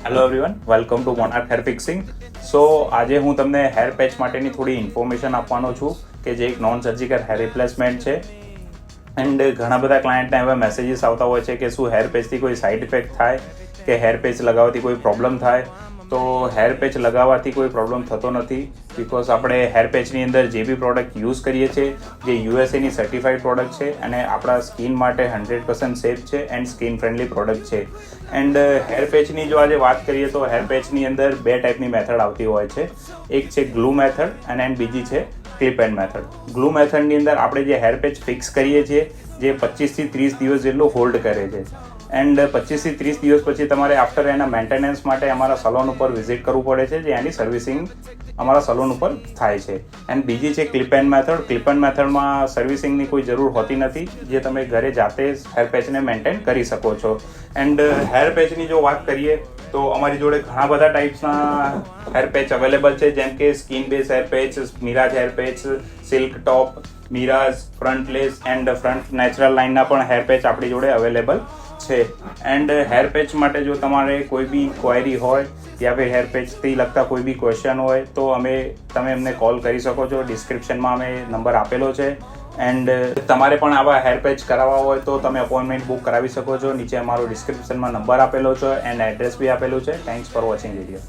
Hello everyone, welcome to Monarch hair fixing. So આજે હું તમને હેર પેચ માટેની થોડી ઇન્ફોર્મેશન આપવાનો છું કે જે એક નોન સર્જિકલ હેર રિપ્લેસમેન્ટ છે. એન્ડ ઘણા બધા ક્લાયન્ટને એવા મેસેજીસ આવતા હોય છે કે શું હેર પેચથી કોઈ સાઇડ ઇફેક્ટ થાય કે હેર પેચ લગાવવાથી કોઈ પ્રોબ્લેમ થાય. તો હેર પેચ લગાવવાથી કોઈ પ્રોબ્લેમ થતો નથી, બિકોઝ આપણે હેર પેચની અંદર જે બી પ્રોડક્ટ યુઝ કરીએ છીએ જે યુએસએની સર્ટિફાઈડ પ્રોડક્ટ છે અને આપણા સ્કિન માટે 100% સેફ છે એન્ડ સ્કિન ફ્રેન્ડલી પ્રોડક્ટ છે. એન્ડ હેર પેચની જો આજે વાત કરીએ તો હેર પેચની અંદર બે ટાઈપની મેથડ આવતી હોય છે. એક છે ગ્લુ મેથડ અને બીજી છે ક્લિપ એન્ડ મેથડ. ગ્લુ મેથડની અંદર આપણે જે હેર પેચ ફિક્સ કરીએ છીએ જે 25 થી 30 દિવસ જેટલું હોલ્ડ કરે છે. એન્ડ 25 થી 30 દિવસ પછી તમારે આફ્ટર એના મેન્ટેનન્સ માટે અમારા સલોન ઉપર વિઝિટ કરવું પડે છે, જે એની સર્વિસિંગ અમારા સલોન ઉપર થાય છે. એન્ડ બીજી છે clip and method. Clip and મેથડમાં સર્વિસિંગની કોઈ જરૂર હોતી નથી, જે તમે ઘરે જાતે હેર પેચને મેન્ટેન કરી શકો છો. એન્ડ હેર પેચની જો વાત કરીએ તો અમારી જોડે ઘણા બધા ટાઈપ્સના હેર પેચ અવેલેબલ છે, જેમ કે skin base hair patch, mirage hair patch, silk top, mirage, frontless and front natural લાઇનના પણ હેર પેચ આપણી જોડે અવેલેબલ છે. એન્ડ હેર પેચ માટે જો તમારે કોઈ બી ક્વેરી હોય યા ફિર હેર પેચથી લગતા કોઈ બી ક્વેશ્ચન હોય તો તમે અમને કોલ કરી શકો છો. ડિસ્ક્રિપ્શનમાં અમે નંબર આપેલો છે. એન્ડ તમારે પણ આવા હેર પેચ કરાવવા હોય તો તમે અપોઇન્ટમેન્ટ બુક કરાવી શકો છો. નીચે અમારો ડિસ્ક્રિપ્શનમાં નંબર આપેલો છે એન્ડ એડ્રેસ બી આપેલું છે. Thanks for watching video.